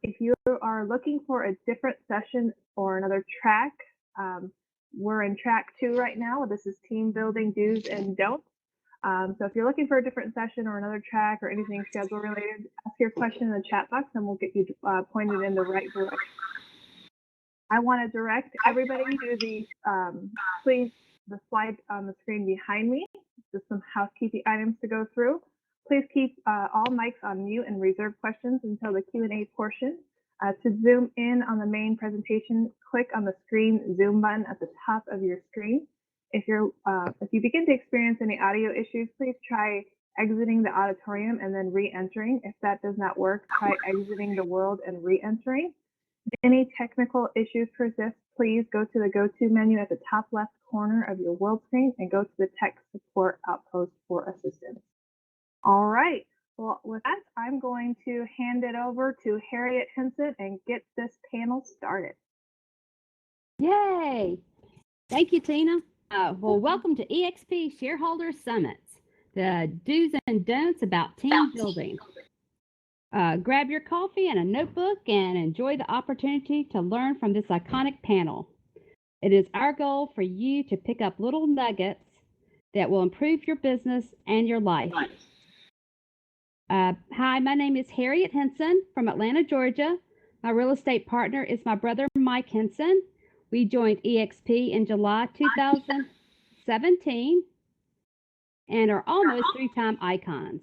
If you are looking for a different session or another track, we're in track 2 right now. This is team building do's and don'ts. So if you're looking for a different session or another track or anything schedule related, ask your question in the chat box and we'll get you pointed in the right direction. I want to direct everybody to the slide on the screen behind me. Just some housekeeping items to go through. Please keep all mics on mute and reserve questions until the Q&A portion. To zoom in on the main presentation, click on the screen zoom button at the top of your screen. If you begin to experience any audio issues, please try exiting the auditorium and then re-entering. If that does not work, try exiting the world and re-entering. If any technical issues persist, please go to the go-to menu at the top left corner of your world screen and go to the tech support outpost for assistance. All right, well, with that, I'm going to hand it over to Harriet Henson and get this panel started. Yay! Thank you, Tina. Well, welcome to EXP Shareholders Summits, the do's and don'ts about team building. Grab your coffee and a notebook and enjoy the opportunity to learn from this iconic panel. It is our goal for you to pick up little nuggets that will improve your business and your life. Hi, my name is Harriet Henson from Atlanta, Georgia. My real estate partner is my brother, Mike Henson. We joined EXP in July 2017 and are almost 3-time icons.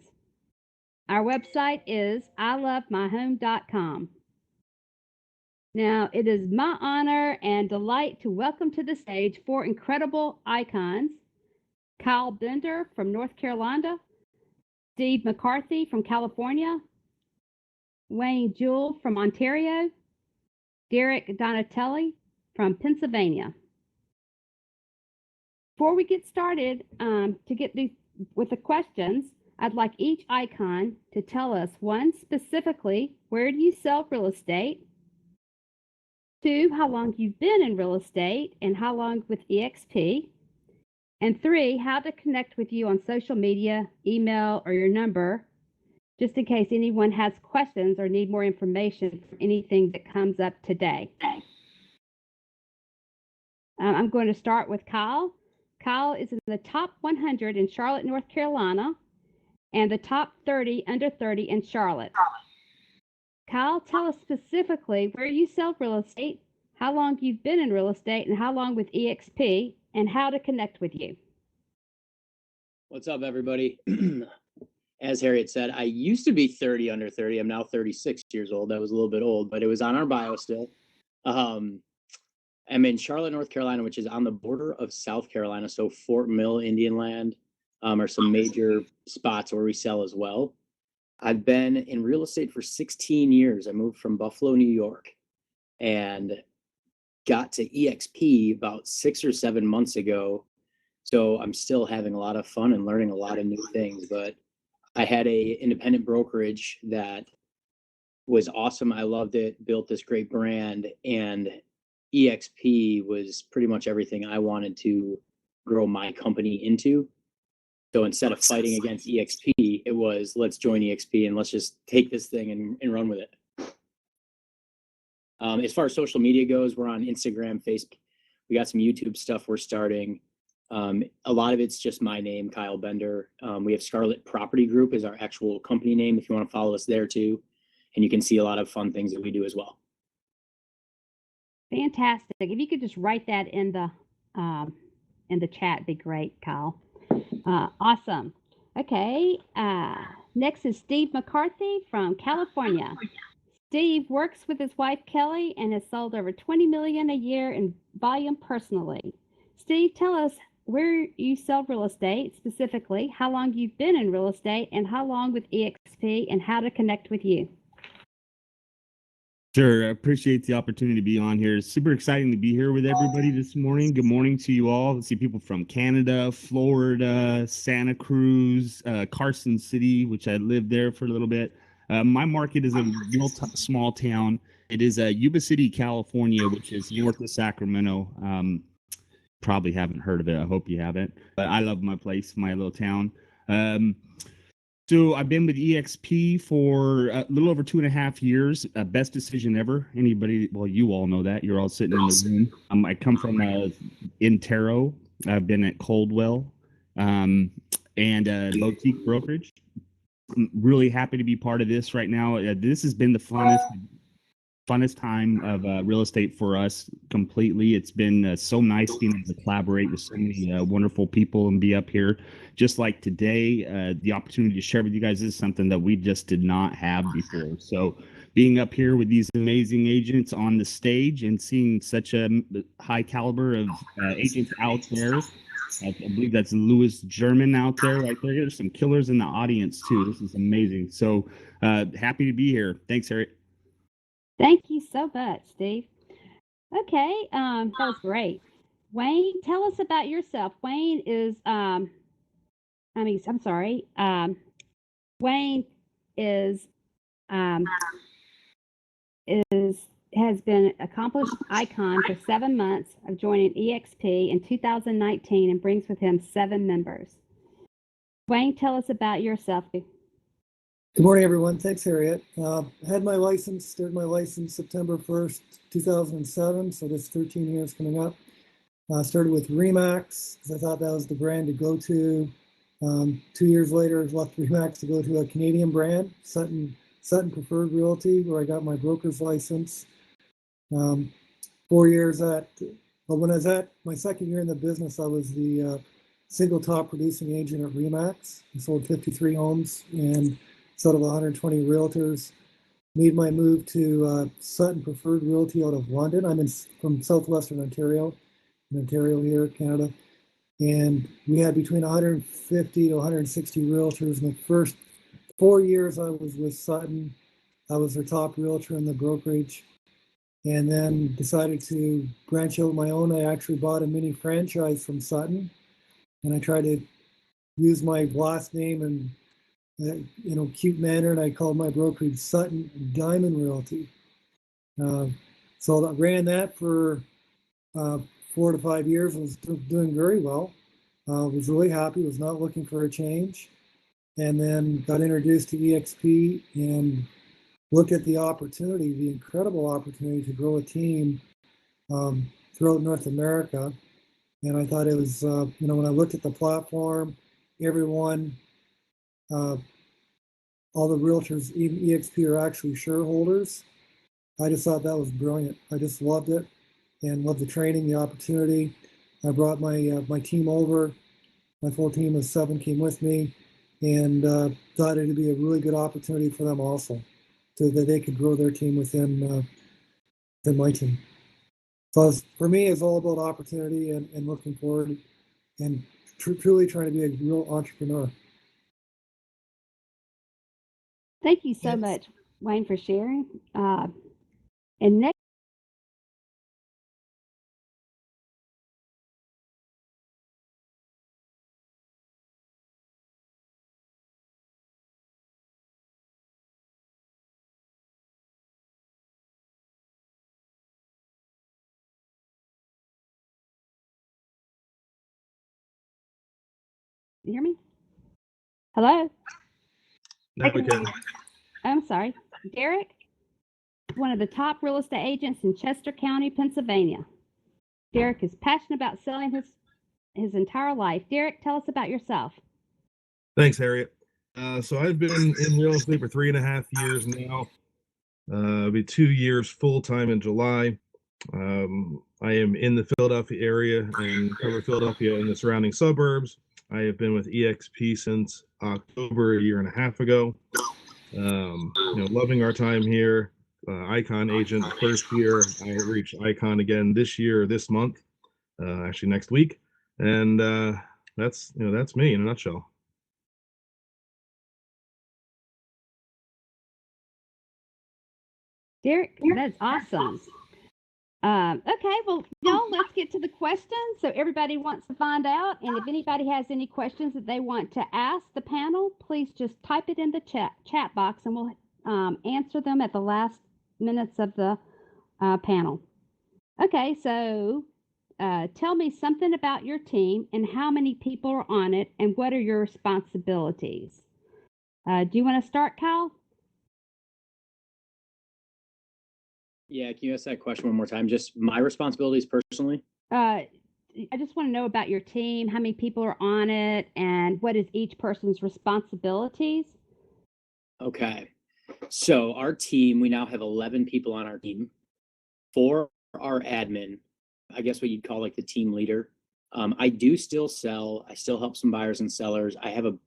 Our website is ilovemyhome.com. Now, it is my honor and delight to welcome to the stage 4 incredible icons: Kyle Bender from North Carolina, Steve McCarthy from California, Wayne Jewell from Ontario, Derek Donatelli from Pennsylvania. Before we get started, with the questions, I'd like each icon to tell us, 1, specifically, where do you sell real estate? 2, how long you've been in real estate and how long with EXP? And 3, how to connect with you on social media, email, or your number, just in case anyone has questions or need more information for anything that comes up today. I'm going to start with Kyle. Kyle is in the top 100 in Charlotte, North Carolina, and the top 30 under 30 in Charlotte. Kyle, tell us specifically where you sell real estate, how long you've been in real estate, and how long with EXP, and how to connect with you. What's up, everybody? As Harriet said, I used to be 30 under 30. I'm now 36 years old. That was a little bit old, but it was on our bio still. I'm in Charlotte, North Carolina, which is on the border of South Carolina. So Fort Mill, Indian Land, are some major spots where we sell as well. I've been in real estate for 16 years. I moved from Buffalo, New York, and got to EXP about 6 or 7 months ago. So I'm still having a lot of fun and learning a lot of new things. But I had a independent brokerage that was awesome. I loved it, built this great brand, and EXP was pretty much everything I wanted to grow my company into. So instead of fighting against EXP, it was, let's join EXP and let's just take this thing and run with it. As far as social media goes, we're on Instagram, Facebook. We got some YouTube stuff we're starting. A lot of it's just my name, Kyle Bender. We have Scarlet Property Group is our actual company name if you want to follow us there too. And you can see a lot of fun things that we do as well. Fantastic. If you could just write that in the chat, it'd be great, Kyle. Awesome. Okay. Next is Steve McCarthy from California. Steve works with his wife, Kelly, and has sold over $20 million a year in volume personally. Steve, tell us where you sell real estate, specifically, how long you've been in real estate, and how long with EXP, and how to connect with you. Sure. I appreciate the opportunity to be on here. It's super exciting to be here with everybody this morning. Good morning to you all. I see people from Canada, Florida, Santa Cruz, Carson City, which I lived there for a little bit. My market is a real small town. It is Yuba City, California, which is north of Sacramento. Probably haven't heard of it. I hope you haven't. But I love my place, my little town. So I've been with EXP for a little over 2.5 years. Best decision ever. Anybody? Well, you all know that. You're all sitting in the room. I come from Intero. I've been at Coldwell and boutique brokerage. I'm really happy to be part of this right now. This has been the funnest time of real estate for us completely. It's been so nice being able to collaborate with so many wonderful people and be up here. Just like today, the opportunity to share with you guys is something that we just did not have before. So being up here with these amazing agents on the stage and seeing such a high caliber of agents out there. I believe that's Louis German out there right there. There's some killers in the audience too. This is amazing. So happy to be here. Thanks, Harriet. Thank you so much, Steve. Okay, that was great. Wayne, tell us about yourself. Wayne is, I'm sorry. Wayne is has been accomplished icon for 7 months of joining EXP in 2019 and brings with him 7 members. Wayne, tell us about yourself. Good morning, everyone. Thanks, Harriet. I had my license, started my license September 1st, 2007, so that's 13 years coming up. Started with RE/MAX because I thought that was the brand to go to. 2 years later, left RE/MAX to go to a Canadian brand, Sutton Preferred Realty, where I got my broker's license. 4 years when I was at my second year in the business, I was the single top producing agent at RE/MAX. I sold 53 homes and out of 120 realtors. Made my move to Sutton Preferred Realty out of London. I'm from southwestern Ontario, in Ontario here, Canada. And we had between 150 to 160 realtors. In the first 4 years I was with Sutton, I was their top realtor in the brokerage. And then decided to branch out my own. I actually bought a mini franchise from Sutton. And I tried to use my last name and cute manner, and I called my brokerage Sutton Diamond Realty. So I ran that for 4 to 5 years. I was doing very well. Was really happy. Was not looking for a change, and then got introduced to EXP and looked at the opportunity, the incredible opportunity to grow a team throughout North America. And I thought it was, when I looked at the platform, everyone. All the realtors in EXP are actually shareholders. I just thought that was brilliant. I just loved it and loved the training, the opportunity. I brought my team over. My full team of 7 came with me, and thought it'd be a really good opportunity for them also, so that they could grow their team within my team. So for me, it's all about opportunity and looking forward and truly trying to be a real entrepreneur. Thank you so much, Wayne, for sharing. And next, you hear me? Hello? Now we can. I'm sorry. Derek, one of the top real estate agents in Chester County, Pennsylvania. Derek is passionate about selling his entire life. Derek, tell us about yourself. Thanks, Harriet. So I've been in real estate for 3.5 years now. It'll be 2 years full-time in July. I am in the Philadelphia area and cover Philadelphia and the surrounding suburbs. I have been with EXP since October, a year and a half ago. Loving our time here. Icon agent first year. I reached Icon again this month, actually next week. And that's me in a nutshell. Derek, that's awesome. Okay, well, let's get to the questions. So everybody wants to find out, and if anybody has any questions that they want to ask the panel, please just type it in the chat box, and we'll answer them at the last minutes of the panel. Okay, so tell me something about your team and how many people are on it, and what are your responsibilities? Do you want to start, Kyle? Yeah, can you ask that question one more time? Just my responsibilities personally? I just want to know about your team, how many people are on it, and what is each person's responsibilities? Okay. So our team, we now have 11 people on our team. 4 are admin, I guess what you'd call like the team leader. I do still sell. I still help some buyers and sellers. I have a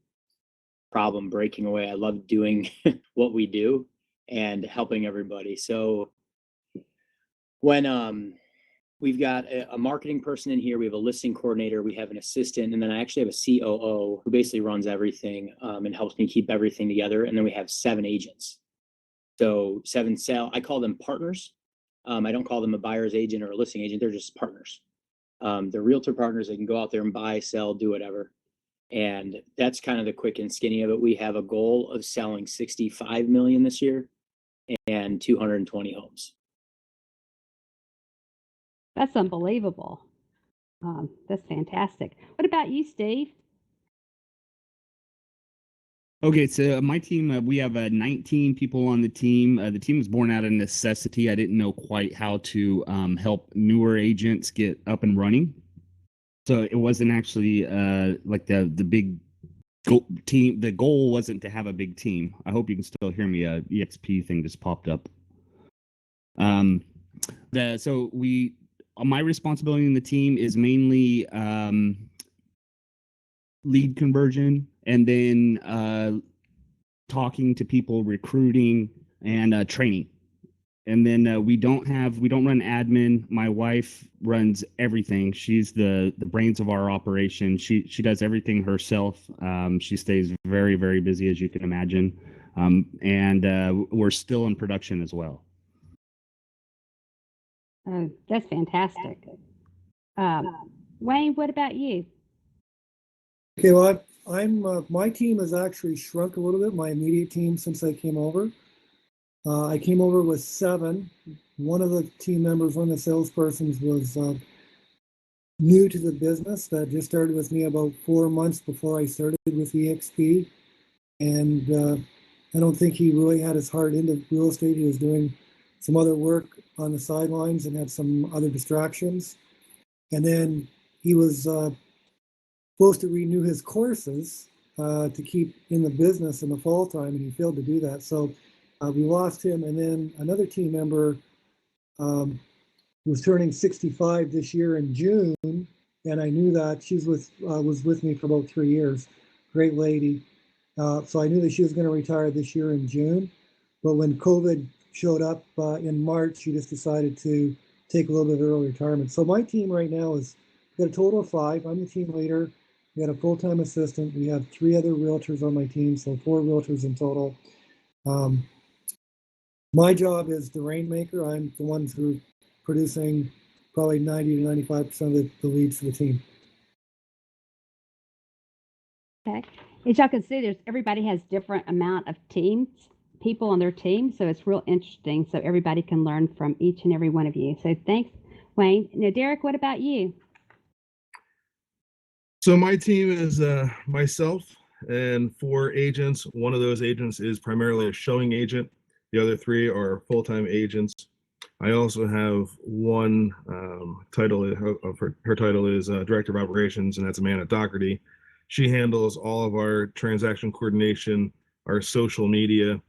problem breaking away. I love doing what we do and helping everybody. So when we've got a marketing person in here, we have a listing coordinator, we have an assistant, and then I actually have a COO who basically runs everything and helps me keep everything together. And then we have 7 agents. So 7 I call them partners. I don't call them a buyer's agent or a listing agent. They're just partners. They're realtor partners. They can go out there and buy, sell, do whatever. And that's kind of the quick and skinny of it. We have a goal of selling 65 million this year and 220 homes. That's unbelievable. That's fantastic. What about you, Steve? Okay, so my team, we have 19 people on the team. The team was born out of necessity. I didn't know quite how to help newer agents get up and running. So it wasn't actually like the big team. The goal wasn't to have a big team. I hope you can still hear me. EXP thing just popped up. So my responsibility in the team is mainly lead conversion, and then talking to people, recruiting, and training. And then we don't run admin. My wife runs everything. She's the brains of our operation. She does everything herself. She stays very, very busy, as you can imagine. And we're still in production as well. Oh, that's fantastic. Wayne, what about you? Okay, well, I'm my team has actually shrunk a little bit, my immediate team, since I came over. I came over with 7. One of the team members, one of the salespersons, was new to the business, that just started with me about 4 months before I started with EXP. And I don't think he really had his heart into real estate. He was doing some other work on the sidelines and had some other distractions. And then he was supposed to renew his courses to keep in the business in the fall time, and he failed to do that. So we lost him. And then another team member was turning 65 this year in June, and I knew that she was with me for about 3 years. Great lady. So I knew that she was going to retire this year in June. But when COVID showed up in March, she just decided to take a little bit of early retirement. So my team right now is, got a total of 5. I'm the team leader. We got a full-time assistant. We have 3 other realtors on my team, so 4 realtors in total. My job is the rainmaker. I'm the one who's producing probably 90 to 95% of the leads for the team. Okay. As y'all can see, everybody has different amount of people on their team, so it's real interesting. So everybody can learn from each and every one of you. So thanks, Wayne. Now, Derek, what about you? So my team is myself and 4 agents. One of those agents is primarily a showing agent. The other 3 are full-time agents. I also have one title of her title is Director of Operations, and that's Amanda Doherty. She handles all of our transaction coordination, our social media.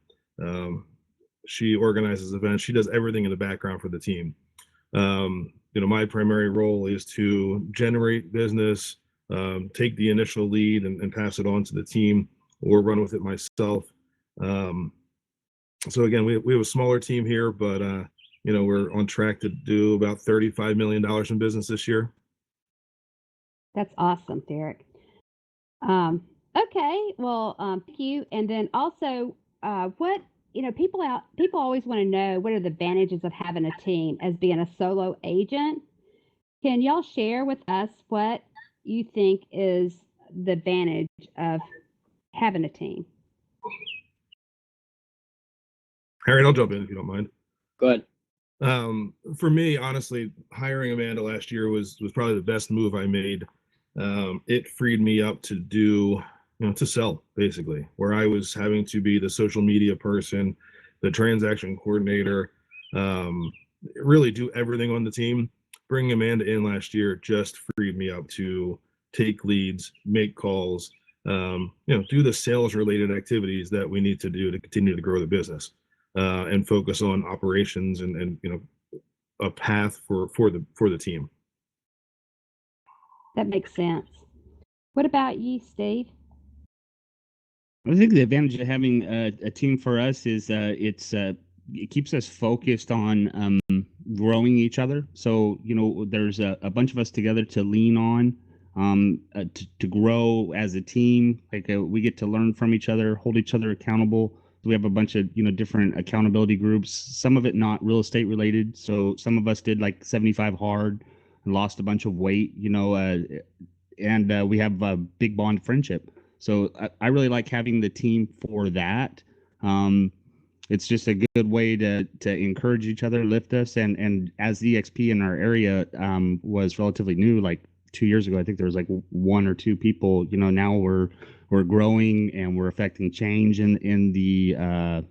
She organizes events. She does everything in the background for the team. My primary role is to generate business, take the initial lead and pass it on to the team, or run with it myself. So again, we have a smaller team here, but we're on track to do about $35 million in business this year. That's awesome, Derek. Okay, well, thank you. And then also, what people always want to know, what are the advantages of having a team as being a solo agent? Can y'all share with us what you think is the advantage of having a team? Harriet, I'll jump in if you don't mind. Go ahead. For me, honestly, hiring Amanda last year was probably the best move I made. It freed me up to do to sell, basically, where I was having to be the social media person, the transaction coordinator, really do everything on the team. Bringing Amanda in last year just freed me up to take leads, make calls, do the sales related activities that we need to do to continue to grow the business, and focus on operations and a path for the team. That makes sense. What about you, Steve? I think the advantage of having a team for us is it keeps us focused on growing each other. So there's a bunch of us together to lean on, to grow as a team. Like we get to learn from each other, hold each other accountable. We have a bunch of different accountability groups. Some of it not real estate related. So some of us did like 75 hard and lost a bunch of weight. And we have a big bond friendship. So I really like having the team for that. It's just a good way to encourage each other, lift us. And as EXP in our area was relatively new, like 2 years ago, I think there was like 1 or 2 people. Now we're growing and we're affecting change in the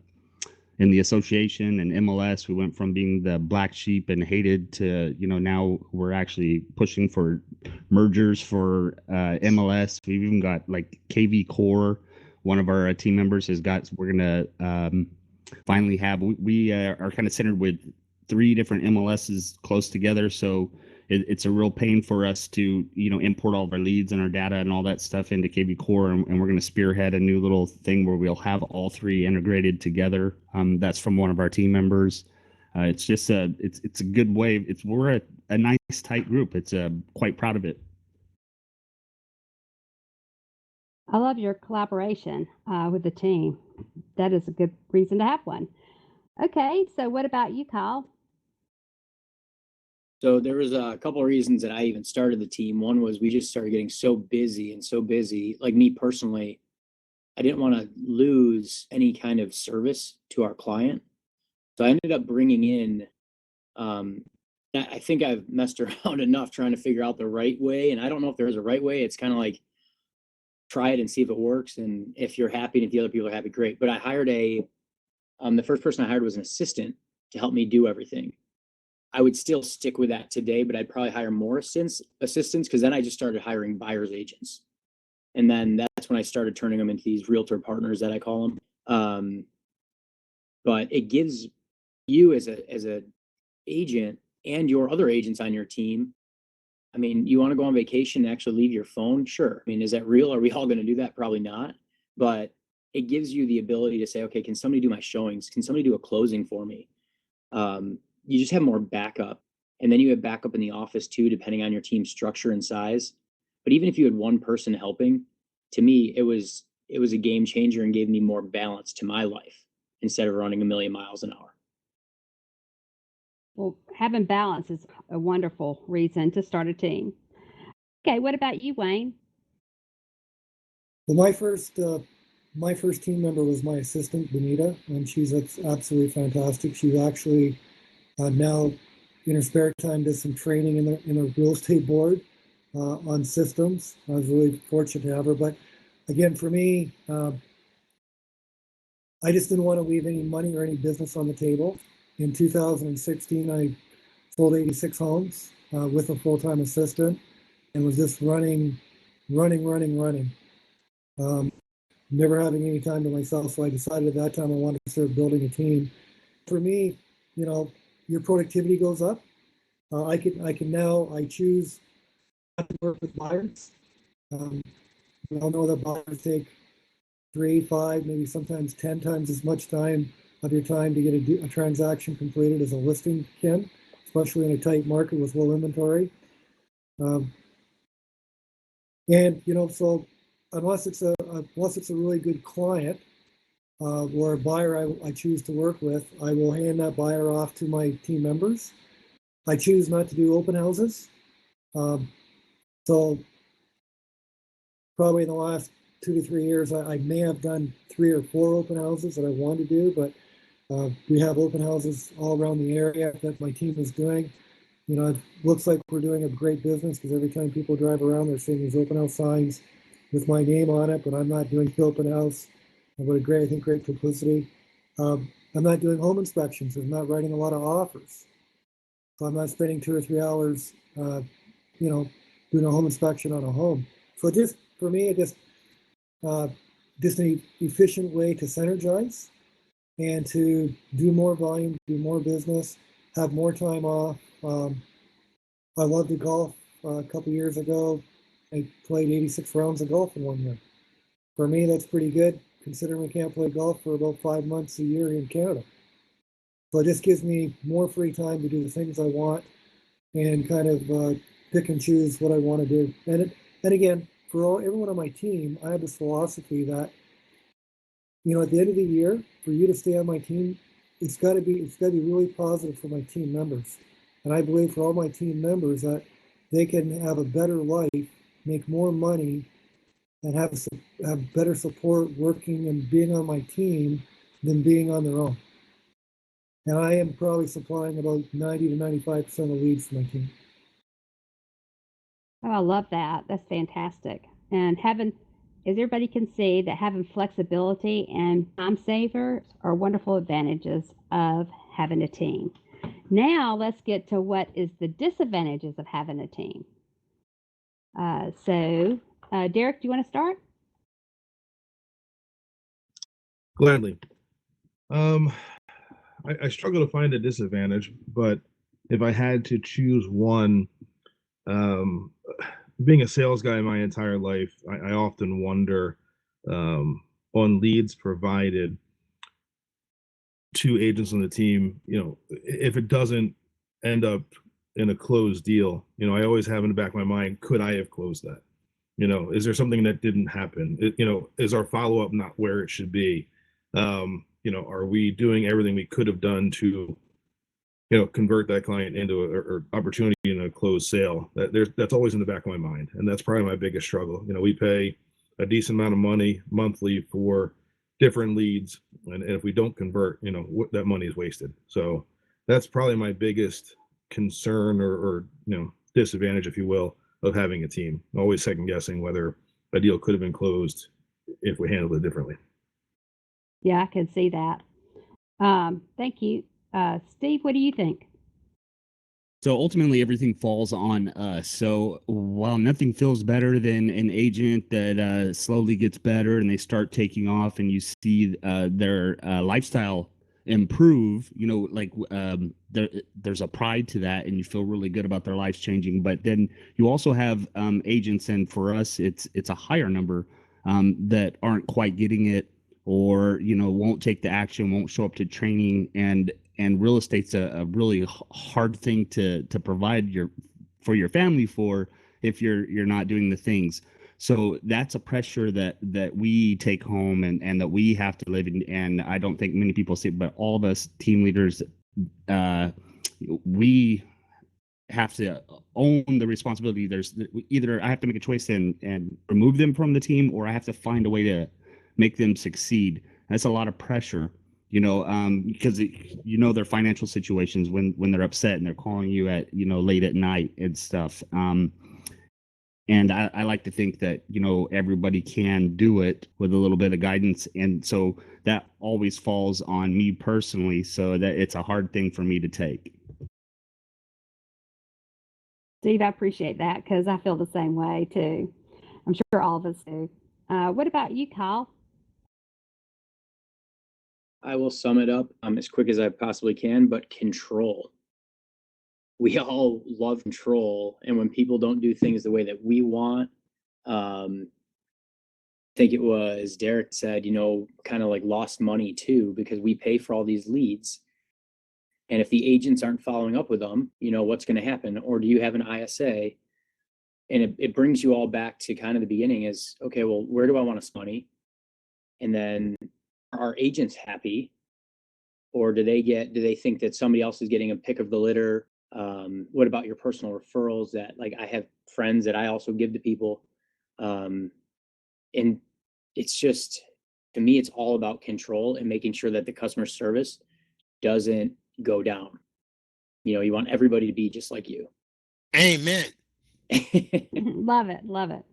association and MLS. We went from being the black sheep and hated to now we're actually pushing for mergers for MLS. We've even got like KV Core. One of our team members we're gonna finally have. We are kind of centered with 3 different MLSs close together, so it's a real pain for us to import all of our leads and our data and all that stuff into KV Core, and we're going to spearhead a new little thing where we'll have all 3 integrated together. That's from one of our team members. It's just it's a good way. We're a nice tight group. It's quite proud of it. I love your collaboration with the team. That is a good reason to have one. Okay, so what about you, Kyle? So there was a couple of reasons that I even started the team. One was we just started getting so busy. Like me personally, I didn't want to lose any kind of service to our client. So I ended up bringing in, I think I've messed around enough trying to figure out the right way. And I don't know if there is a right way. It's kind of like, try it and see if it works. And if you're happy and if the other people are happy, great. But I hired the first person I hired was an assistant to help me do everything. I would still stick with that today, but I'd probably hire more assistants because then I just started hiring buyer's agents. And then that's when I started turning them into these realtor partners that I call them. But it gives you as a agent and your other agents on your team. I mean, you want to go on vacation and actually leave your phone? Sure. I mean, is that real? Are we all going to do that? Probably not. But it gives you the ability to say, okay, can somebody do my showings? Can somebody do a closing for me? You just have more backup. And then you have backup in the office too, depending on your team structure and size. But even if you had one person helping, to me, it was a game changer and gave me more balance to my life instead of running a million miles an hour. Well, having balance is a wonderful reason to start a team. Okay, what about you, Wayne? Well, my first team member was my assistant, Benita, and she's absolutely fantastic. She's actually now in her spare time does some training in a real estate board on systems. I was really fortunate to have her. But again, for me, I just didn't want to leave any money or any business on the table. In 2016, I sold 86 homes with a full-time assistant and was just running. Never having any time to myself. So I decided at that time I wanted to start building a team. For me, your productivity goes up. I choose not to work with buyers. We all know that buyers take 3, 5, maybe sometimes 10 times as much time of your time to get a transaction completed as a listing can, especially in a tight market with low inventory. So unless it's a really good client or a buyer I choose to work with, I will hand that buyer off to my team members. I choose not to do open houses. So probably in the last 2 to 3 years, I may have done 3 or 4 open houses that I wanted to do, but we have open houses all around the area that my team is doing. It looks like we're doing a great business because every time people drive around, they're seeing these open house signs. with my name on it, but I'm not doing open house. I've got great publicity. I'm not doing home inspections. I'm not writing a lot of offers. So I'm not spending 2 or 3 hours, doing a home inspection on a home. So for me, just an efficient way to synergize and to do more volume, do more business, have more time off. I loved to golf. A couple years ago, I played 86 rounds of golf in 1 year. For me, that's pretty good, considering we can't play golf for about 5 months a year in Canada. So it just gives me more free time to do the things I want and kind of pick and choose what I want to do. And again, for everyone on my team, I have this philosophy that, at the end of the year, for you to stay on my team, it's got to be really positive for my team members. And I believe for all my team members that they can have a better life, make more money, and have better support working and being on my team than being on their own. And I am probably supplying about 90 to 95% of leads for my team. Oh, I love that. That's fantastic. And as everybody can see, that having flexibility and time saver are wonderful advantages of having a team. Now let's get to what is the disadvantages of having a team. Derek, do you want to start? Gladly. I struggle to find a disadvantage, but if I had to choose one, being a sales guy my entire life, I often wonder on leads provided to agents on the team, if it doesn't end up in a closed deal, I always have in the back of my mind, could I have closed that? Is there something that didn't happen? Is our follow-up not where it should be? Are we doing everything we could have done to, convert that client into or opportunity in a closed sale? That's always in the back of my mind, and that's probably my biggest struggle. We pay a decent amount of money monthly for different leads, and if we don't convert, that money is wasted. So that's probably my biggest concern or disadvantage, if you will, of having a team. Always second guessing whether a deal could have been closed if we handled it differently. Yeah, I can see that. Thank you. Steve, what do you think? So ultimately, everything falls on us. So while nothing feels better than an agent that slowly gets better and they start taking off, and you see their lifestyle improve, there's a pride to that, and you feel really good about their lives changing. But then you also have agents, and for us, it's a higher number that aren't quite getting it, or won't take the action, won't show up to training, and real estate's a really hard thing to provide for your family for if you're not doing the things. So that's a pressure that we take home and that we have to live in. And I don't think many people see it, but all of us team leaders, we have to own the responsibility. There's either I have to make a choice and remove them from the team, or I have to find a way to make them succeed. That's a lot of pressure, because their financial situations when they're upset and they're calling you at late at night and stuff. And I like to think that everybody can do it with a little bit of guidance, and so that always falls on me personally. So that it's a hard thing for me to take. Steve, I appreciate that because I feel the same way too. I'm sure all of us do. What about you, Kyle? I will sum it up as quick as I possibly can, but control. We all love control, and when people don't do things the way that we want, I think it was Derek said, kind of like lost money too, because we pay for all these leads. And if the agents aren't following up with them, what's going to happen? Or do you have an ISA? And it brings you all back to kind of the beginning is, okay, well, where do I want to spend money? And then are agents happy? Or do they think that somebody else is getting a pick of the litter? What about your personal referrals that I have friends that I also give to people? And it's just, to me, it's all about control and making sure that the customer service doesn't go down. You want everybody to be just like you. Amen. Love it.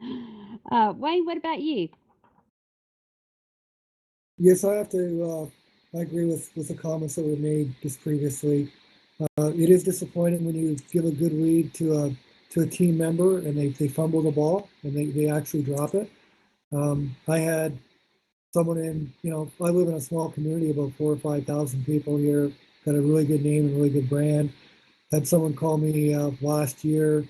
Wayne, what about you? Yes, I have to. I agree with the comments that were made just previously. It is disappointing when you give a good lead to a team member and they fumble the ball and they actually drop it. I had someone I live in a small community, about 4,000 or 5,000 people here, got a really good name and really good brand. Had someone call me last year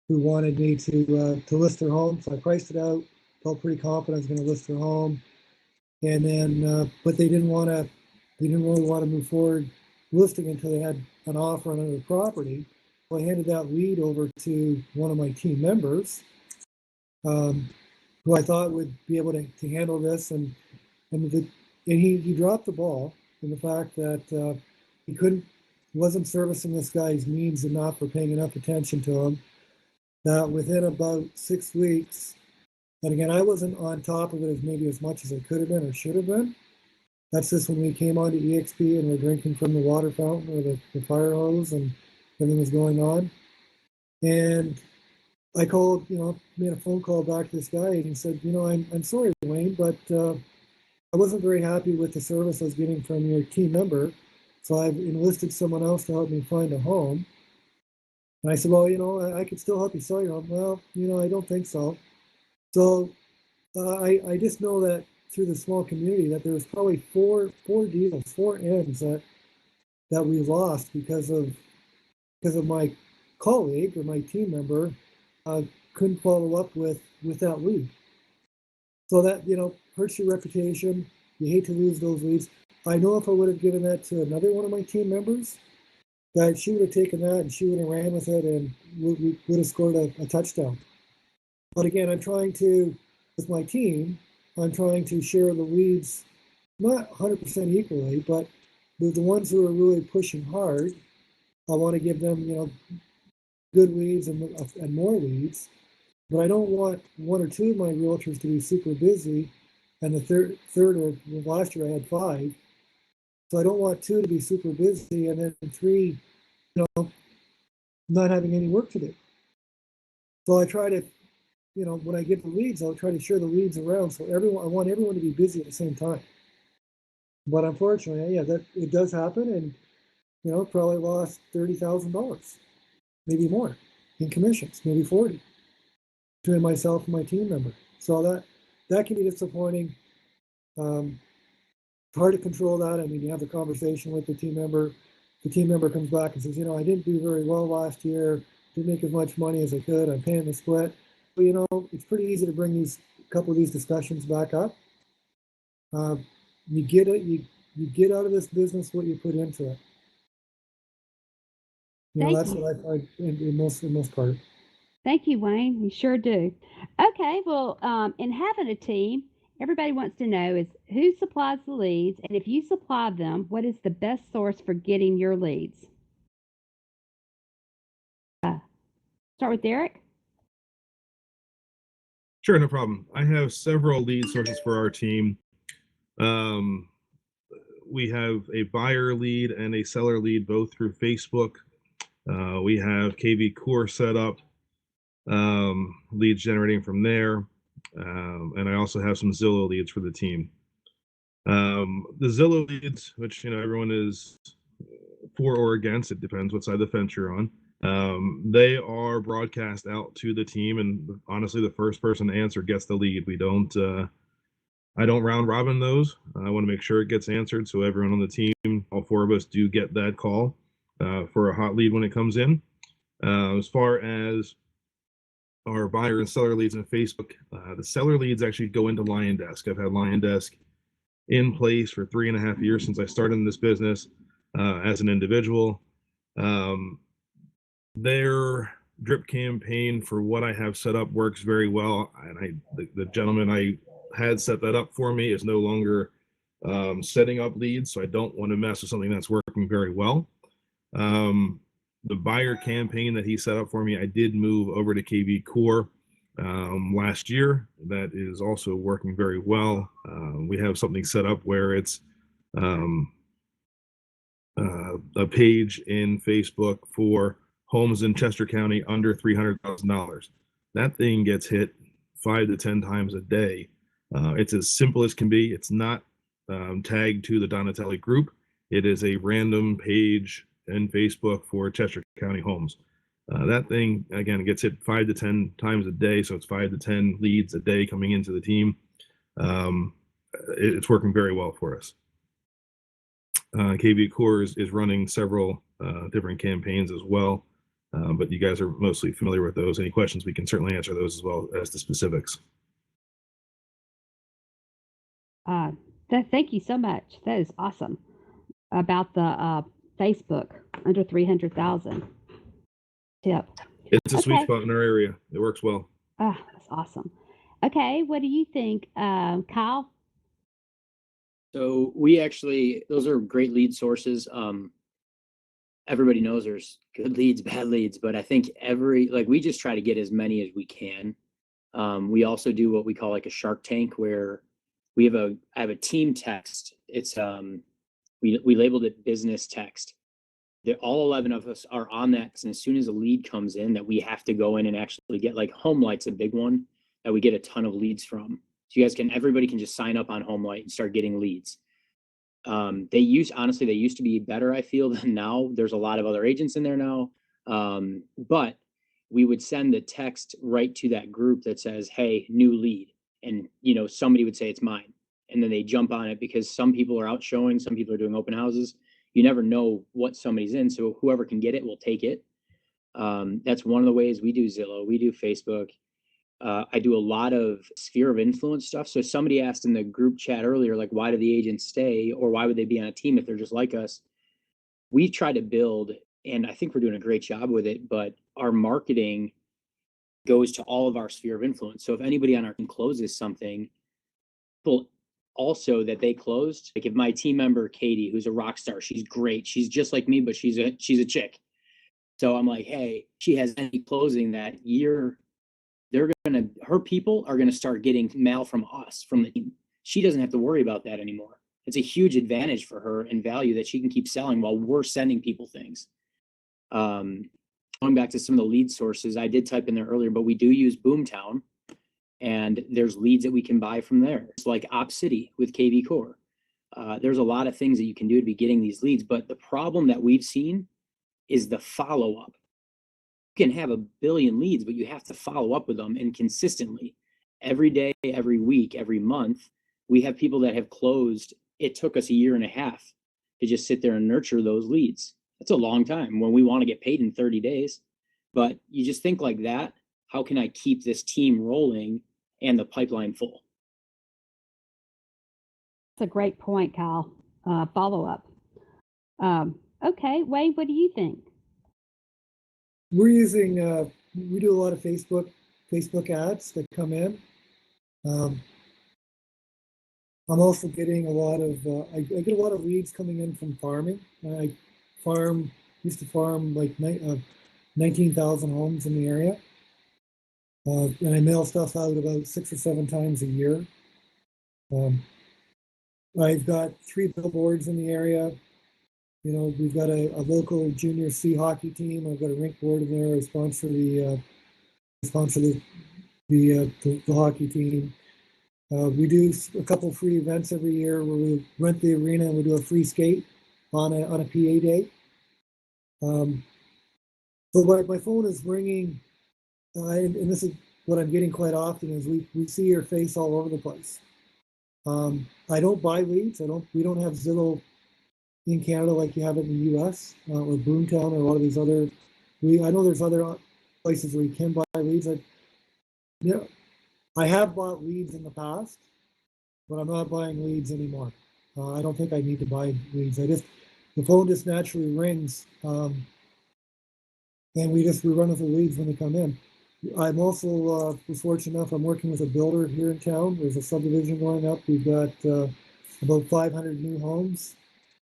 who wanted me to list their home. So I priced it out, felt pretty confident I was going to list their home. And then, but they didn't really want to move forward listing until they had an offer on another property. So I handed that lead over to one of my team members, who I thought would be able to handle this. And he dropped the ball in the fact that he wasn't servicing this guy's needs enough or paying enough attention to him. That within about 6 weeks, and again, I wasn't on top of it as much as I could have been or should have been. That's just when we came on to EXP and we're drinking from the water fountain or the fire hose and everything was going on. And I called, made a phone call back to this guy and he said, I'm sorry, Wayne, but I wasn't very happy with the service I was getting from your team member. So I've enlisted someone else to help me find a home. And I said, well, I could still help you sell your home. Well, I don't think so. So I just know that through the small community that there was probably four deals, four ends that we lost because of my colleague or my team member couldn't follow up with that lead. So that hurts your reputation. You hate to lose those leads. I know if I would have given that to another one of my team members, that she would have taken that and she would have ran with it and we would have scored a touchdown. But again, with my team, I'm trying to share the leads, not 100% equally, but the ones who are really pushing hard, I want to give them, good leads and more leads. But I don't want one or two of my realtors to be super busy, and the third or last year I had 5. So I don't want 2 to be super busy and then 3, not having any work to do. So I try to, when I get the leads, I'll try to share the leads around. So I want everyone to be busy at the same time. But unfortunately, that it does happen, and probably lost $30,000, maybe more, in commissions, maybe 40, between myself and my team member. So that can be disappointing. It's hard to control that. I mean, you have a conversation with the team member. The team member comes back and says, I didn't do very well last year. Didn't make as much money as I could. I'm paying the split. But it's pretty easy to bring a couple of these discussions back up. You get it. You get out of this business what you put into it. That's what I find in most part. Thank you, Wayne. You sure do. Okay, well, in having a team, everybody wants to know is who supplies the leads, and if you supply them, what is the best source for getting your leads? Start with Derek. Sure, no problem. I have several lead sources for our team. We have a buyer lead and a seller lead both through Facebook. We have KV Core set up, leads generating from there. And I also have some Zillow leads for the team. The Zillow leads, which everyone is for or against, it depends what side of the fence you're on. They are broadcast out to the team, and honestly, the first person to answer gets the lead. I don't round robin those. I want to make sure it gets answered, so everyone on the team, all 4 of us, do get that call for a hot lead when it comes in. As far as our buyer and seller leads in Facebook, the seller leads actually go into Lion Desk. I've had Lion Desk in place for 3.5 years since I started in this business as an individual. Their drip campaign for what I have set up works very well, and the gentleman I had set that up for me is no longer setting up leads, so I don't want to mess with something that's working very well. The buyer campaign that he set up for me, I did move over to KV Core last year. That is also working very well. We have something set up where it's a page in Facebook for homes in Chester County under $300,000. That thing gets hit 5 to 10 times a day. It's as simple as can be. It's not tagged to the Donatelli group. It is a random page in Facebook for Chester County Homes. That thing, again, gets hit 5 to 10 times a day, so it's 5 to 10 leads a day coming into the team. It's working very well for us. KV Core is running several different campaigns as well, but you guys are mostly familiar with those. Any questions, we can certainly answer those as well as the specifics. Thank you so much. That is awesome. About the Facebook under 300,000 tip. It's a sweet spot in our area. It works well. Oh, that's awesome. Okay, what do you think, Kyle? So we actually, those are great lead sources. Everybody knows there's good leads, bad leads, but I think we just try to get as many as we can. We also do what we call like a Shark Tank, where I have a team text. It's we labeled it business text. All 11 of us are on that, and as soon as a lead comes in, that we have to go in and actually get, like, HomeLight's a big one that we get a ton of leads from. So everybody can just sign up on HomeLight and start getting leads. They used to be better, I feel, than now. There's a lot of other agents in there now. But we would send the text right to that group that says, hey, new lead. And, somebody would say it's mine. And then they jump on it because some people are out showing, some people are doing open houses. You never know what somebody's in. So whoever can get it will take it. That's one of the ways we do Zillow. We do Facebook. I do a lot of sphere of influence stuff. So somebody asked in the group chat earlier, like, why do the agents stay, or why would they be on a team if they're just like us? We've tried to build, and I think we're doing a great job with it, but our marketing goes to all of our sphere of influence. So if anybody on our team closes something, people also that they closed, like if my team member, Katie, who's a rock star, she's great. She's just like me, but she's a chick. So I'm like, hey, she has any closing that year, her people are gonna start getting mail from us, from the team. She doesn't have to worry about that anymore. It's a huge advantage for her and value that she can keep selling while we're sending people things. Going back to some of the lead sources, I did type in there earlier, but we do use Boomtown, and there's leads that we can buy from there. It's like Op City with KV Core. There's a lot of things that you can do to be getting these leads, but the problem that we've seen is the follow-up. You can have a billion leads, but you have to follow up with them, and consistently every day, every week, every month. We have people that have closed. It took us 1.5 years to just sit there and nurture those leads. That's a long time when we want to get paid in 30 days. But you just think like that, how can I keep this team rolling and the pipeline full? That's a great point, Kyle. Follow up. Okay, Wayne, what do you think? We're using, we do a lot of Facebook ads that come in. I'm also getting a lot of, I get a lot of leads coming in from farming. I used to farm like 19,000 homes in the area. And I mail stuff out about 6 or 7 times a year. I've got 3 billboards in the area. We've got a local junior C hockey team. I've got a rink board in there. I sponsor the hockey team. We do a couple free events every year where we rent the arena and we do a free skate on a PA day. So my phone is ringing, and this is what I'm getting quite often, is we see your face all over the place. I don't buy leads. We don't have Zillow in Canada like you have it in the US, or Boomtown, or a lot of these other. I know there's other places where you can buy leads. I have bought leads in the past, but I'm not buying leads anymore. I don't think I need to buy leads. The phone just naturally rings, and we run with the leads when they come in. I'm also fortunate enough, I'm working with a builder here in town. There's a subdivision going up. We've got about 500 new homes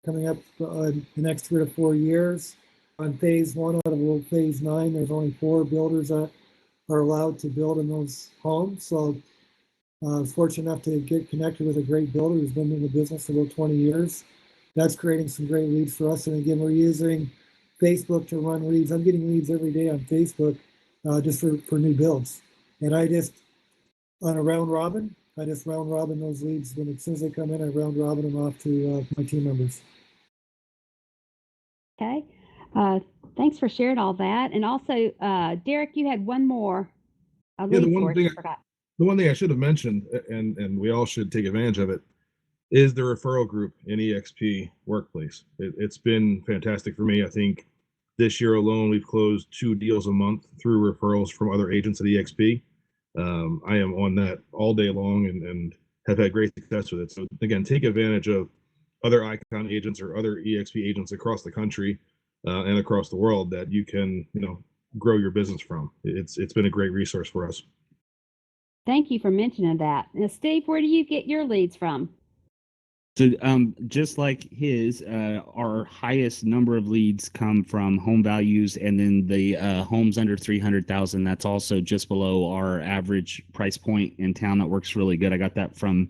coming up in the next 3 to 4 years. On phase 1 out of phase 9, there's only 4 builders that are allowed to build in those homes. So I was fortunate enough to get connected with a great builder who's been in the business for about 20 years. That's creating some great leads for us. And again, we're using Facebook to run leads. I'm getting leads every day on Facebook just for new builds. And on a round robin. I just round robin those leads. When as soon as they come in, I round robin them off to my team members. Okay. Thanks for sharing all that. And also, Derek, you had one more Yeah, lead source you forgot. the one thing I should have mentioned, and we all should take advantage of it, is the referral group in EXP Workplace. It's been fantastic for me. I think this year alone, we've closed 2 deals a month through referrals from other agents at EXP. I am on that all day long and have had great success with it. So again, take advantage of other Icon agents or other EXP agents across the country and across the world that you can, grow your business from. It's been a great resource for us. Thank you for mentioning that. Now, Steve, where do you get your leads from? So just like his, our highest number of leads come from home values, and then the homes under 300,000. That's also just below our average price point in town. That works really good. I got that from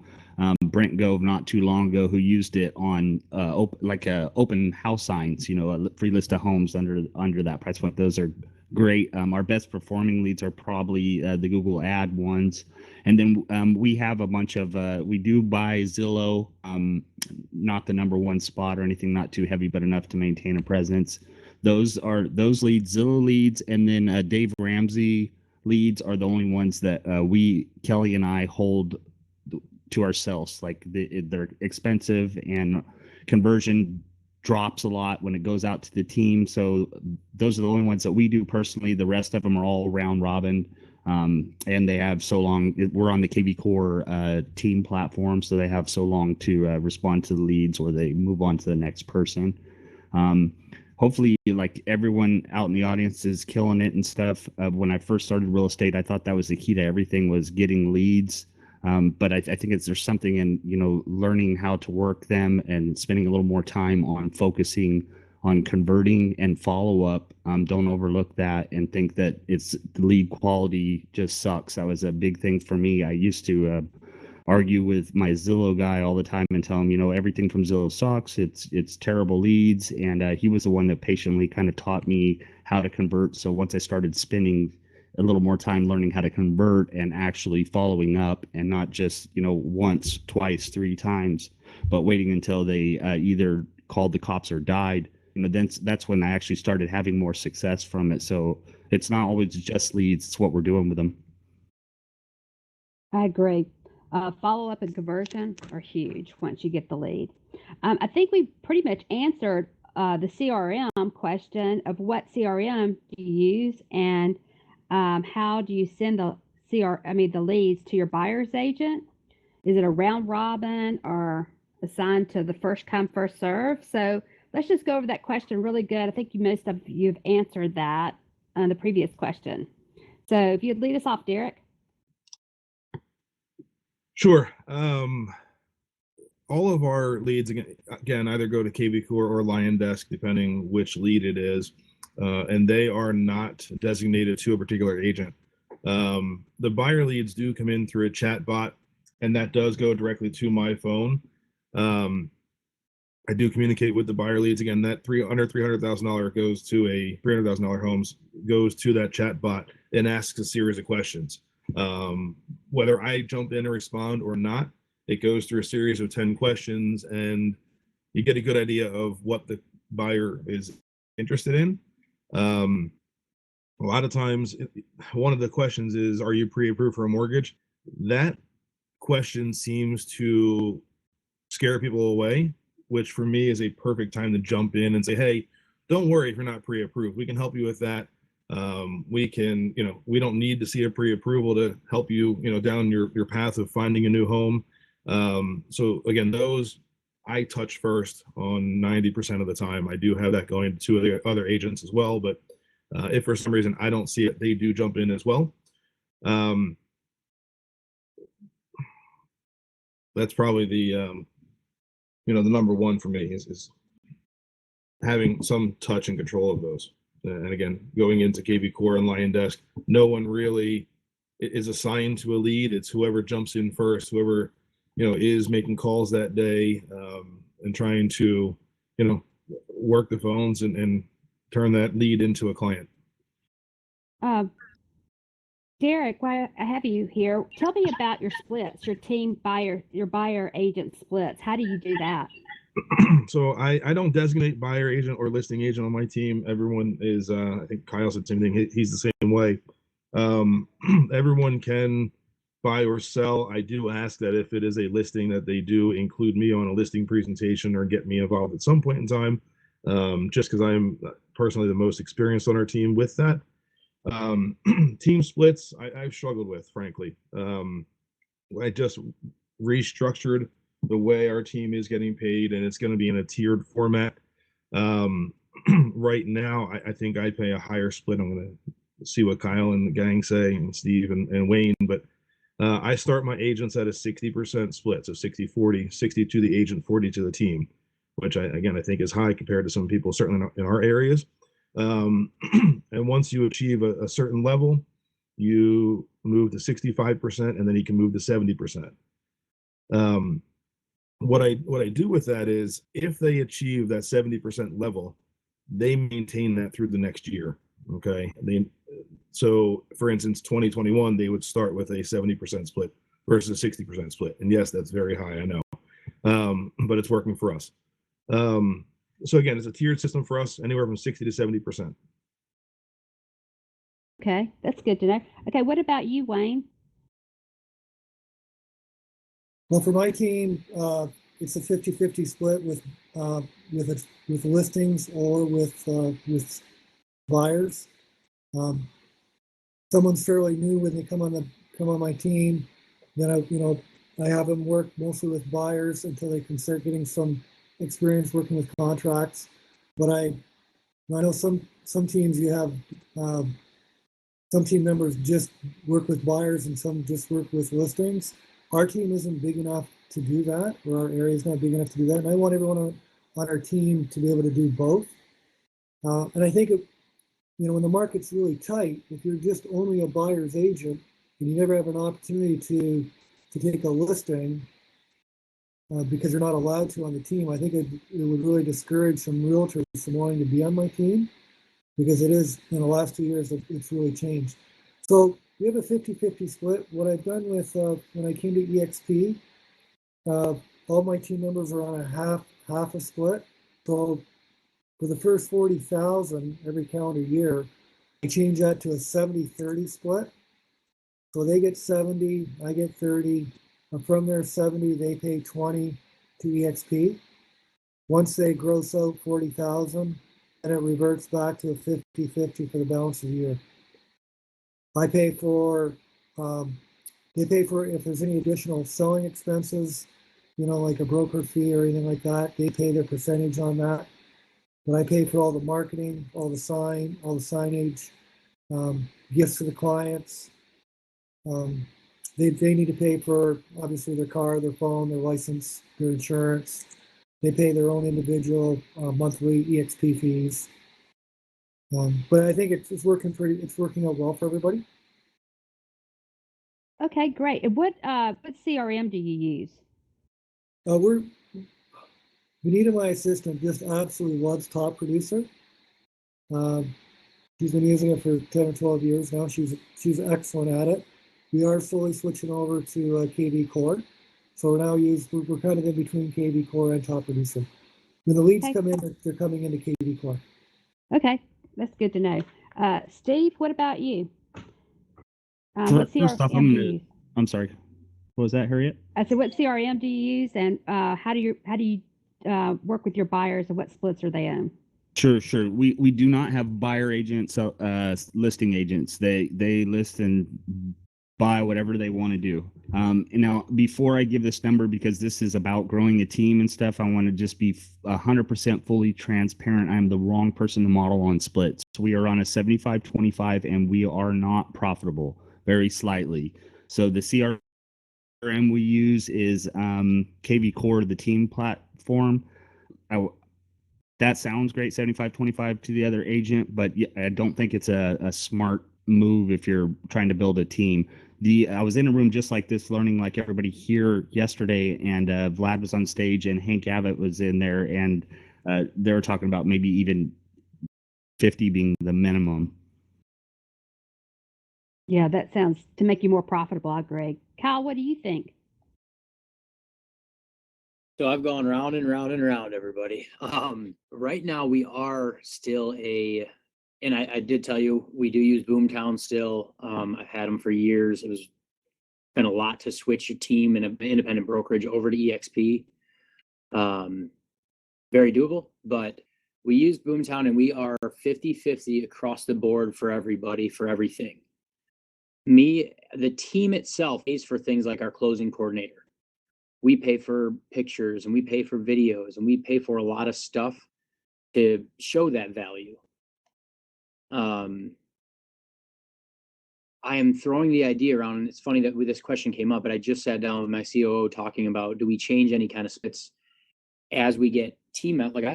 Brent Gove not too long ago, who used it on open house signs. A free list of homes under that price point. Those are great. Our best performing leads are probably the Google ad ones. And then we have a bunch of, we do buy Zillow, not the number one spot or anything, not too heavy, but enough to maintain a presence. Those leads, Zillow leads, and then Dave Ramsey leads are the only ones that Kelly and I hold to ourselves. Like they're expensive and conversion drops a lot when it goes out to the team. So those are the only ones that we do personally. The rest of them are all round robin. And they have so long. We're on the KV Core team platform, so they have so long to respond to the leads, or they move on to the next person. Hopefully, like everyone out in the audience is killing it and stuff. When I first started real estate, I thought that was the key to everything, was getting leads. But I think there's something in learning how to work them and spending a little more time on focusing on converting and follow up. Don't overlook that and think that it's the lead quality just sucks. That was a big thing for me. I used to argue with my Zillow guy all the time and tell him, everything from Zillow sucks. It's terrible leads. And he was the one that patiently kind of taught me how to convert. So once I started spending a little more time learning how to convert and actually following up, and not just, once, twice, 3 times, but waiting until they either called the cops or died, then that's when I actually started having more success from it. So it's not always just leads, it's what we're doing with them. I agree. Follow up and conversion are huge once you get the lead. I think we pretty much answered the CRM question of what CRM do you use, and how do you send the leads to your buyer's agent? Is it a round robin or assigned to the first come, first serve? So let's just go over that question really good. I think most of you've answered that on the previous question. So if you'd lead us off, Derek. Sure. All of our leads again either go to KV Core or Lion Desk, depending which lead it is, and they are not designated to a particular agent. The buyer leads do come in through a chat bot, and that does go directly to my phone. I do communicate with the buyer leads. Again, that under $300,000 goes to a $300,000 homes goes to that chat bot and asks a series of questions. Whether I jump in and respond or not, it goes through a series of 10 questions, and you get a good idea of what the buyer is interested in. A lot of times, one of the questions is, are you pre-approved for a mortgage? That question seems to scare people away, which for me is a perfect time to jump in and say, hey, don't worry if you're not pre-approved. We can help you with that. We can, we don't need to see a pre-approval to help you, down your path of finding a new home. So again, those I touch first on 90% of the time. I do have that going to the other agents as well, but if for some reason I don't see it, they do jump in as well. That's probably the the number one for me is having some touch and control of those. And again, going into KV Core and Lion Desk, no one really is assigned to a lead. It's whoever jumps in first, whoever is making calls that day, and trying to work the phones and turn that lead into a client. Derek, while I have you here, tell me about your splits, your buyer agent splits. How do you do that? So I don't designate buyer agent or listing agent on my team. Everyone is, I think Kyle said the same thing. He's the same way. Everyone can buy or sell. I do ask that if it is a listing that they do include me on a listing presentation or get me involved at some point in time, just because I'm personally the most experienced on our team with that. Team splits, I've struggled with, frankly. I just restructured the way our team is getting paid, and it's going to be in a tiered format. Right now, I think I pay a higher split. I'm going to see what Kyle and the gang say, and Steve and Wayne, but I start my agents at a 60% split, so 60-40, 60 to the agent, 40 to the team, which I think is high compared to some people, certainly in our areas. And once you achieve a certain level, you move to 65%, and then you can move to 70%. What I do with that is, if they achieve that 70% level, they maintain that through the next year. Okay. So for instance, 2021, they would start with a 70% split versus a 60% split. And yes, that's very high, I know. But it's working for us. So again, it's a tiered system for us, anywhere from 60 to 70%. Okay, that's good to know. Okay, what about you, Wayne? Well, for my team, it's a 50-50 split with listings or with buyers. Someone's fairly new when they come on my team, then I have them work mostly with buyers until they can start getting some experience working with contracts. But I know some teams you have some team members just work with buyers and some just work with listings. Our team isn't big enough to do that, or our area is not big enough to do that. And I want everyone on our team to be able to do both. And I think when the market's really tight, if you're just only a buyer's agent and you never have an opportunity to take a listing because you're not allowed to on the team, I think it would really discourage some realtors from wanting to be on my team, because it is, in the last 2 years, it's really changed. So we have a 50-50 split. What I've done with, when I came to EXP, all my team members are on a half a split. So for the first 40,000 every calendar year, I change that to a 70-30 split. So they get 70, I get 30. And from their 70, they pay 20 to EXP. Once they gross out 40,000, and it reverts back to a 50-50 for the balance of the year. I pay for, they pay for if there's any additional selling expenses, like a broker fee or anything like that, they pay their percentage on that. But I pay for all the marketing, all the signage, gifts to the clients. They need to pay for, obviously, their car, their phone, their license, their insurance. They pay their own individual monthly EXP fees. But I think it's working out well for everybody. Okay, great. And what CRM do you use? Benita, my assistant, just absolutely loves Top Producer. She's been using it for 10 or 12 years now. She's excellent at it. We are slowly switching over to KV Core. So we're kind of in between KV Core and Top Producer. When the leads come in, they're coming into KV Core. Okay, that's good to know. Steve, what about you? What CRM do you use? I'm sorry. What was that, Harriet? I said, what CRM do you use, and how do you work with your buyers, and what splits are they on? Sure. We do not have buyer agents, listing agents. They list and buy whatever they want to do. And now, before I give this number, because this is about growing a team and stuff, I want to just be 100% fully transparent. I'm the wrong person to model on splits. We are on a 75-25, and we are not profitable, very slightly. So the CRM we use is KV Core, the team platform. That sounds great, 75-25 to the other agent, but I don't think it's a smart move if you're trying to build a team. I was in a room just like this, learning like everybody here yesterday, and Vlad was on stage and Hank Abbott was in there, and they were talking about maybe even 50 being the minimum. Yeah, that sounds to make you more profitable. I agree. Kyle, what do you think? So I've gone round and round and round, everybody. Right now we are still and I did tell you we do use Boomtown still. I've had them for years. It was been a lot to switch your team and an independent brokerage over to EXP. Very doable, but we use Boomtown and we are 50-50 across the board for everybody, for everything. The team itself pays for things like our closing coordinator. We pay for pictures and we pay for videos and we pay for a lot of stuff to show that value. I am throwing the idea around, and it's funny that this question came up, but I just sat down with my COO talking about, do we change any kind of splits as we get team out? Like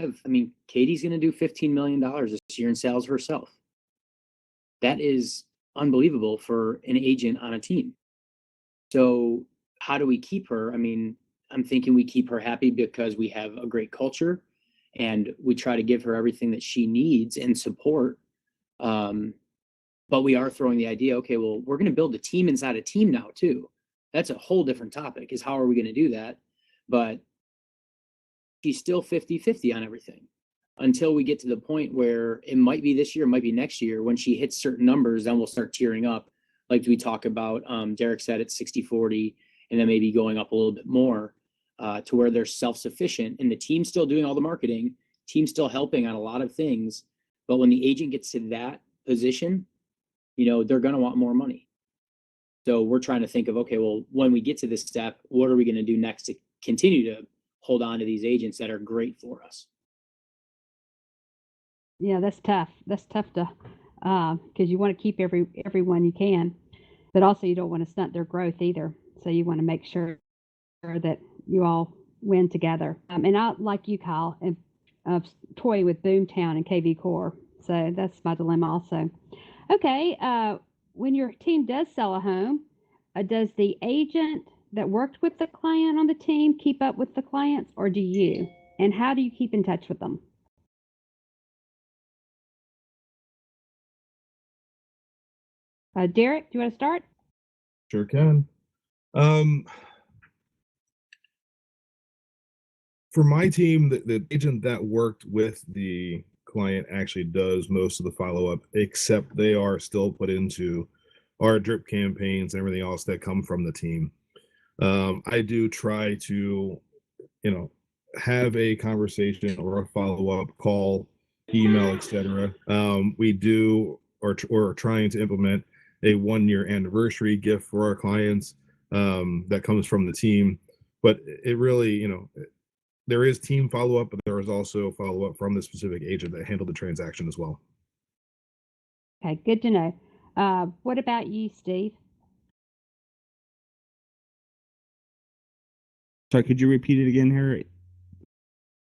Katie's going to do $15 million this year in sales herself. That is unbelievable for an agent on a team. So how do we keep her? I mean, I'm thinking we keep her happy because we have a great culture and we try to give her everything that she needs and support. But we are throwing the idea, okay, well, we're going to build a team inside a team now too. That's a whole different topic, is how are we going to do that? But she's still 50-50 on everything until we get to the point where it might be this year, it might be next year. When she hits certain numbers, then we'll start tiering up. Like we talk about, Derek said it's 60-40, and then maybe going up a little bit more to where they're self-sufficient and the team's still doing all the marketing, team's still helping on a lot of things. But when the agent gets to that position, they're going to want more money. So we're trying to think of, okay, well, when we get to this step, what are we going to do next to continue to hold on to these agents that are great for us? Yeah, that's tough. That's tough to, because you want to keep everyone you can, but also you don't want to stunt their growth either. So you want to make sure that you all win together. And I, like you, Kyle, and toy with Boomtown and KV Core. So that's my dilemma also. Okay, when your team does sell a home, does the agent that worked with the client on the team keep up with the clients, or do you? And how do you keep in touch with them? Derek, do you want to start? Sure can. For my team, the agent that worked with the client actually does most of the follow-up, except they are still put into our drip campaigns and everything else that come from the team. I do try to, have a conversation or a follow-up call, email, etc. We do or trying to implement a 1-year anniversary gift for our clients that comes from the team. But it really, there is team follow-up, but there is also follow-up from the specific agent that handled the transaction as well. Okay, good to know. What about you, Steve? Sorry, could you repeat it again, Harry?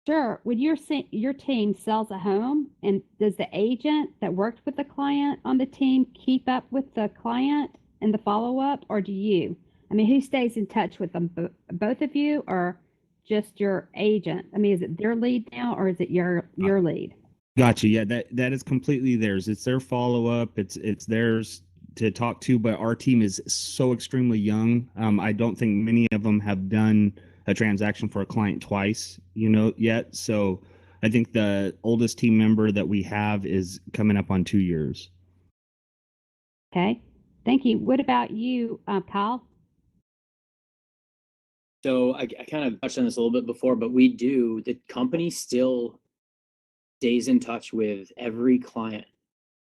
Sure. When your team sells a home, and does the agent that worked with the client on the team keep up with the client and the follow-up, or do you? I mean, who stays in touch with them? Both of you, or just your agent? I mean, is it their lead now, or is it your lead? Gotcha. Yeah, that is completely theirs. It's their follow-up. It's theirs to talk to, but our team is so extremely young. I don't think many of them have done a transaction for a client twice, yet. So I think the oldest team member that we have is coming up on 2 years. Okay. Thank you. What about you, Kyle? So I kind of touched on this a little bit before, but the company still stays in touch with every client,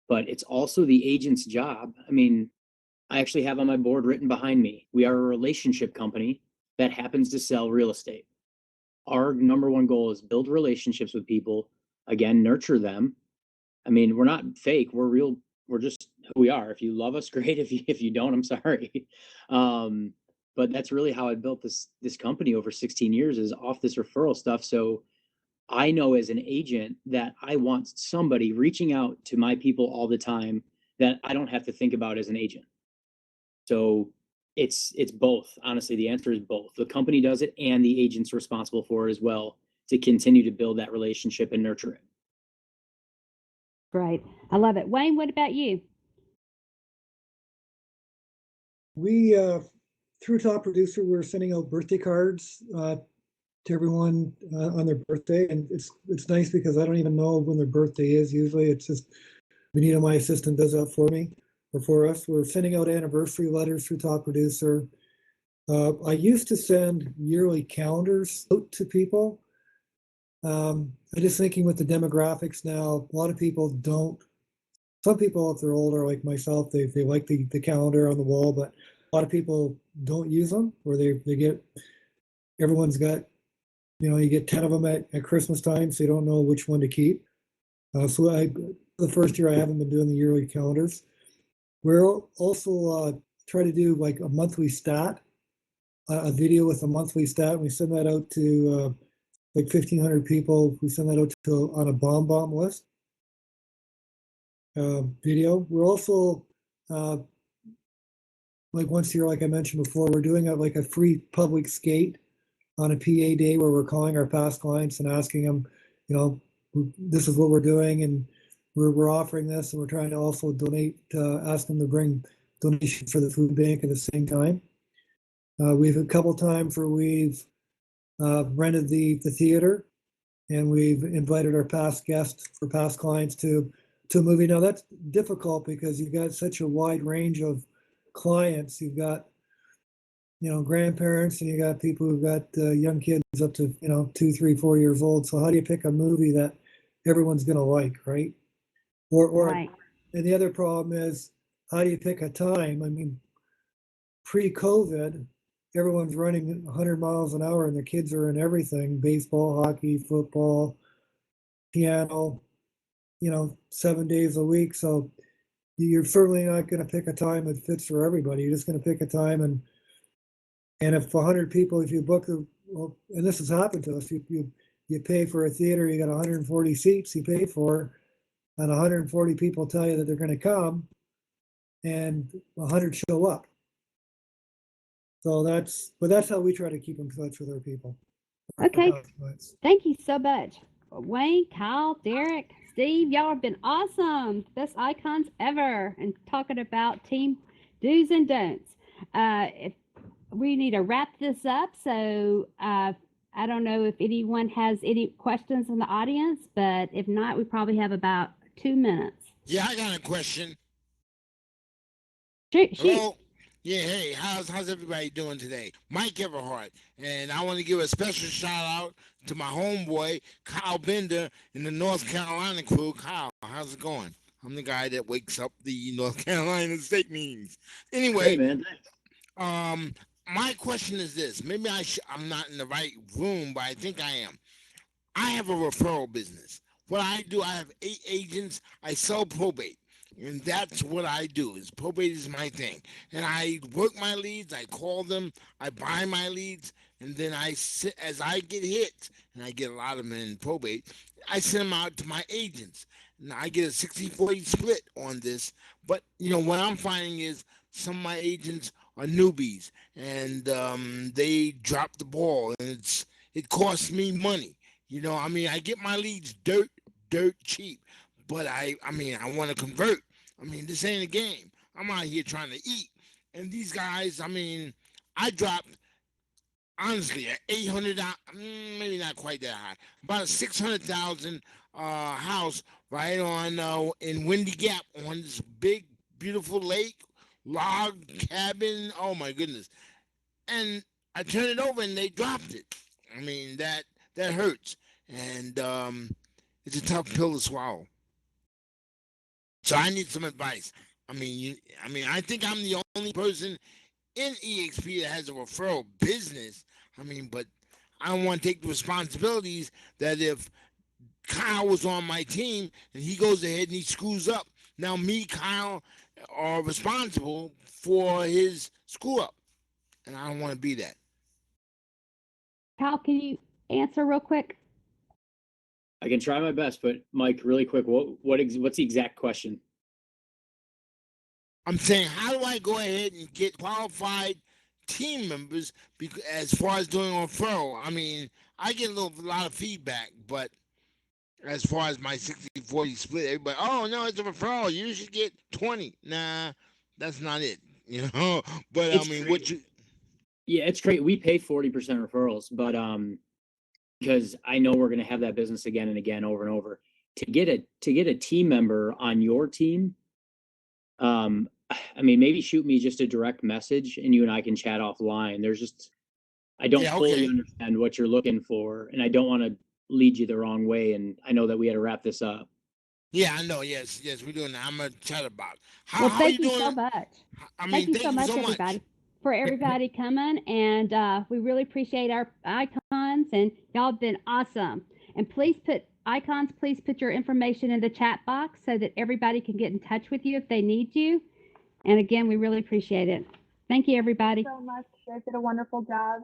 but it's also the agent's job. I mean, I actually have on my board written behind me, we are a relationship company that happens to sell real estate. Our number one goal is build relationships with people, again, nurture them. I mean, we're not fake, we're real, we're just who we are. If you love us, great. If you don't, I'm sorry. But that's really how I built this company over 16 years, is off this referral stuff. So I know as an agent that I want somebody reaching out to my people all the time that I don't have to think about as an agent. So it's both. Honestly, the answer is both. The company does it and the agent's responsible for it as well, to continue to build that relationship and nurture it. Great. I love it. Wayne, what about you? We, through Top Producer, we're sending out birthday cards to everyone on their birthday, and it's nice because I don't even know when their birthday is. Usually, it's just Benita, my assistant, does that for me or for us. We're sending out anniversary letters through Top Producer. I used to send yearly calendars out to people. I'm just thinking with the demographics now, a lot of people don't. Some people, if they're older, like myself, they like the calendar on the wall, but a lot of people don't use them, or they get, everyone's got, you get 10 of them at Christmas time, so you don't know which one to keep. So the first year I haven't been doing the yearly calendars. We're also try to do like a monthly stat, a video with a monthly stat. We send that out to like 1,500 people. We send that out to on a bomb list video. We're also like once a year, like I mentioned before, we're doing like a free public skate on a PA day where we're calling our past clients and asking them, this is what we're doing, and we're offering this, and we're trying to also donate, ask them to bring donations for the food bank at the same time. We've a couple times where we've rented the theater, and we've invited our past guests for past clients to a movie. Now that's difficult because you've got such a wide range of clients. You've got grandparents, and you got people who've got young kids up to 2, 3, 4 years old. So how do you pick a movie that everyone's going to like, right? Or Right. And the other problem is, how do you pick a time? I mean, pre-COVID, everyone's running 100 miles an hour, and the kids are in everything: baseball, hockey, football, piano, 7 days a week. So you're certainly not going to pick a time that fits for everybody. You're just going to pick a time, and if 100 people, if you book and this has happened to us, you pay for a theater, you got 140 seats you pay for, and 140 people tell you that they're going to come, and 100 show up. So that's how we try to keep in touch with our people. Okay. Thank you so much. Wayne, Kyle, Derek, Steve, y'all have been awesome. Best icons ever. And talking about team do's and don'ts. If we need to wrap this up, so I don't know if anyone has any questions in the audience, but if not, we probably have about 2 minutes. Yeah, I got a question. Shoot. Hello? Yeah, hey, how's everybody doing today? Mike Everhart, and I want to give a special shout out to my homeboy, Kyle Bender, in the North Carolina crew. Kyle, how's it going? I'm the guy that wakes up the North Carolina state meetings. Anyway, Hey, man. My question is this. Maybe I'm not in the right room, but I think I am. I have a referral business. What I do, I have 8 agents. I sell probate. And that's what I do. Is probate is my thing. And I work my leads, I call them, I buy my leads, and then I sit as I get hit, and I get a lot of them in probate, I send them out to my agents. Now I get a 60-40 split on this. But what I'm finding is some of my agents are newbies, and they drop the ball, and it costs me money. I get my leads dirt cheap. But I want to convert. This ain't a game. I'm out here trying to eat. And these guys, I dropped, honestly, at $800, maybe not quite that high, about a $600,000 house right on in Windy Gap on this big, beautiful lake, log cabin. Oh my goodness! And I turned it over and they dropped it. That hurts, and it's a tough pill to swallow. So I need some advice. I think I'm the only person in EXP that has a referral business. But I don't want to take the responsibilities that if Kyle was on my team and he goes ahead and he screws up, now me, Kyle, are responsible for his screw up. And I don't want to be that. Kyle, can you answer real quick? I can try my best, but Mike, really quick, what's the exact question? I'm saying, how do I go ahead and get qualified team members as far as doing referral? I get a lot of feedback, but as far as my 60-40 split, everybody, oh no, it's a referral. You should get 20. Nah, that's not it. you know. But It's I mean, great. what you? Yeah, it's great. We pay 40% referrals, but because I know we're going to have that business again and again, over and over. To get a team member on your team, I mean, maybe shoot me just a direct message, and you and I can chat offline. I don't Yeah, fully okay. understand what you're looking for, and I don't want to lead you the wrong way. And I know that we had to wrap this up. Yeah, I know. Yes, yes, we're doing that. I'm gonna chat about it. Well, How thank you you doing? so much. I Thank mean, you thank so you much, so much. everybody, for everybody coming. And we really appreciate our icons, and y'all have been awesome. And please put your information in the chat box so that everybody can get in touch with you if they need you. And again, we really appreciate it. Thank you, everybody. So much. You guys did a wonderful job.